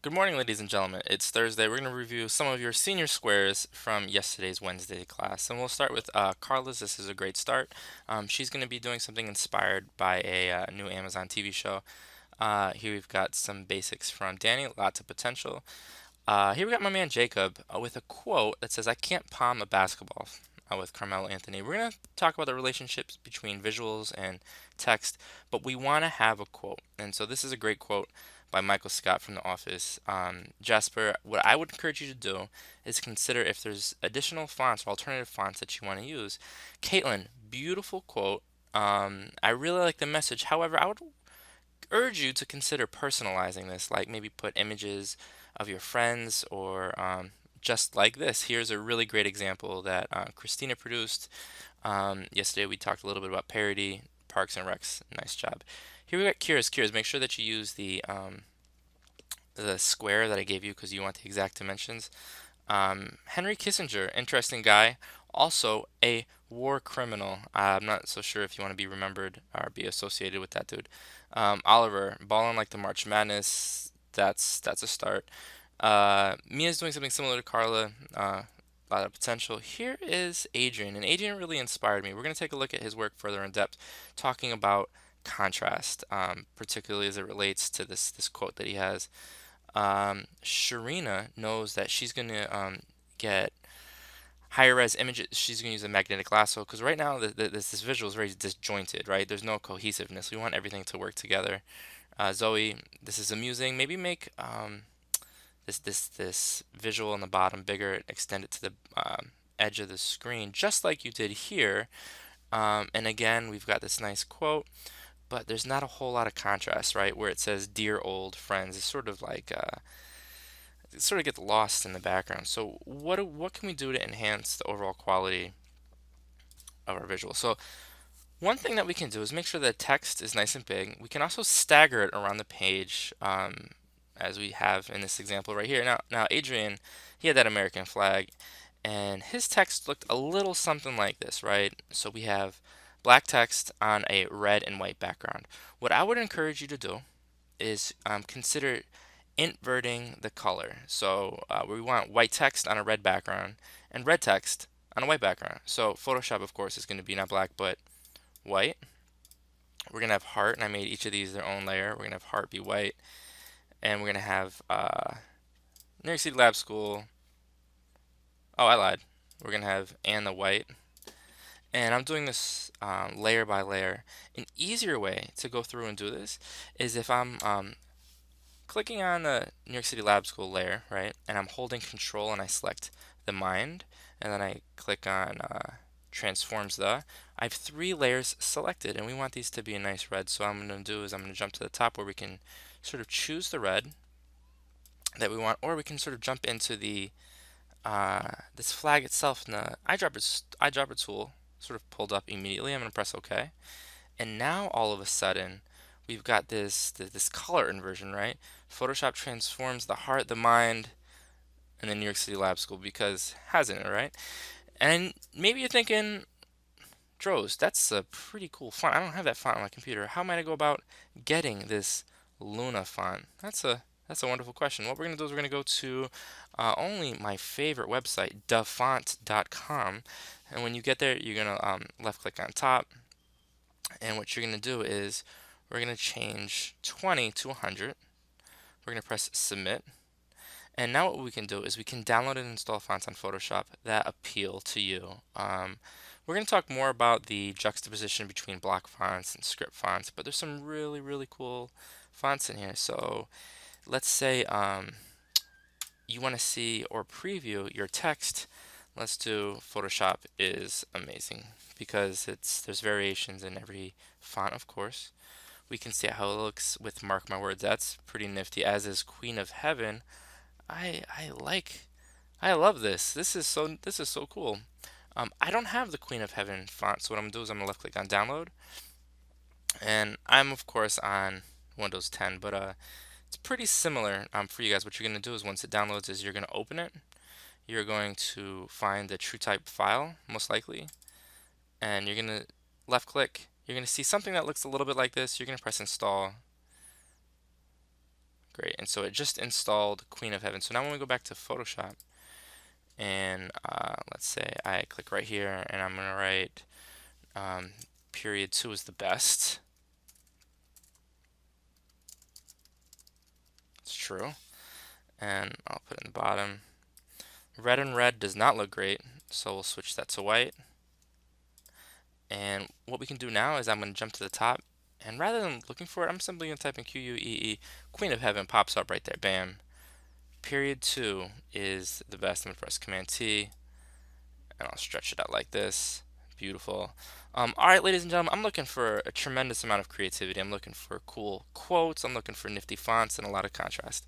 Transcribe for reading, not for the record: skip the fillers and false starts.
Good morning, ladies and gentlemen. It's Thursday. We're going to review some of your senior squares from yesterday's Wednesday class. And we'll start with Carla's. This is a great start. She's going to be doing something inspired by a new Amazon TV show. Here we've got some basics from Danny, lots of potential. Here we got my man Jacob with a quote that says, I can't palm a basketball with Carmelo Anthony. We're going to talk about the relationships between visuals and text, but we want to have a quote. And so this is a great quote by Michael Scott from The Office. Jasper, what I would encourage you to do is consider if there's additional fonts or alternative fonts that you want to use. Caitlin, beautiful quote. I really like the message. However, I would urge you to consider personalizing this, like maybe put images of your friends or just like this. Here's a really great example that Christina produced. Yesterday we talked a little bit about parody, Parks and Recs. Nice job. Here we got Kira's. Kira's, make sure that you use the square that I gave you because you want the exact dimensions. Henry Kissinger, interesting guy, also a war criminal. I'm not so sure if you want to be remembered or be associated with that dude. Oliver, balling like the March Madness. That's a start. Mia's doing something similar to Carla. A lot of potential. Here is Adrian, and Adrian really inspired me. We're going to take a look at his work further in depth, talking about contrast, particularly as it relates to this quote that he has. Sharina knows that she's going to get higher res images. She's going to use a magnetic lasso because right now this visual is very disjointed, right? There's no cohesiveness. We want everything to work together. Zoe, this is amusing. Maybe make this visual on the bottom bigger, extend it to the edge of the screen, just like you did here. And again, we've got this nice quote, but there's not a whole lot of contrast, right? Where it says "dear old friends," it's sort of like it sort of gets lost in the background. So what can we do to enhance the overall quality of our visual? So one thing that we can do is make sure the text is nice and big. We can also stagger it around the page, as we have in this example right here. Now Adrian, he had that American flag, and his text looked a little something like this, right? So we have black text on a red and white background. What I would encourage you to do is consider inverting the color. So we want white text on a red background and red text on a white background. So Photoshop, of course, is going to be not black but white. We're going to have heart, and I made each of these their own layer. We're going to have heart be white, and we're going to have New York City Lab School. Oh, I lied. We're going to have and the white. And I'm doing this layer by layer. An easier way to go through and do this is if I'm clicking on the New York City Lab School layer, right, and I'm holding Control and I select the mind, and then I click on transforms the. I have three layers selected, and we want these to be a nice red. So what I'm going to do is I'm going to jump to the top where we can sort of choose the red that we want, or we can sort of jump into the this flag itself in the eyedropper tool, sort of pulled up immediately. I'm going to press OK. And now all of a sudden, we've got this color inversion, right? Photoshop transforms the heart, the mind, and the New York City Lab School because hasn't it, right? And maybe you're thinking, Droz, that's a pretty cool font. I don't have that font on my computer. How might I go about getting this Luna font? That's a wonderful question. What we're going to do is we're going to go to only my favorite website, dafont.com. And when you get there, you're going to left click on top, and what you're going to do is we're going to change 20 to 100. We're going to press submit. And now what we can do is we can download and install fonts on Photoshop that appeal to you. We're going to talk more about the juxtaposition between block fonts and script fonts, but there's some really, really cool fonts in here. So let's say you want to see or preview your text. Let's do Photoshop is amazing because there's variations in every font, of course. We can see how it looks with Mark My Words. That's pretty nifty, as is Queen of Heaven. I like I love this. This is so cool. I don't have the Queen of Heaven font, so what I'm gonna do is I'm gonna left click on download, and I'm of course on Windows 10, but it's pretty similar for you guys. What you're gonna do is once it downloads, is you're gonna open it. You're going to find the TrueType file, most likely, and you're gonna left click. You're gonna see something that looks a little bit like this. You're gonna press install. Great. And so it just installed Queen of Heaven. So now when we go back to Photoshop and let's say I click right here and I'm going to write period 2 is the best. It's true. And I'll put it in the bottom. Red and red does not look great, so we'll switch that to white. And what we can do now is I'm going to jump to the top, and rather than looking for it, I'm simply going to type in QUEE. Queen of Heaven pops up right there. Bam. Period 2 is the best. I'm going to press Command T, and I'll stretch it out like this. Beautiful. All right, ladies and gentlemen, I'm looking for a tremendous amount of creativity. I'm looking for cool quotes. I'm looking for nifty fonts and a lot of contrast.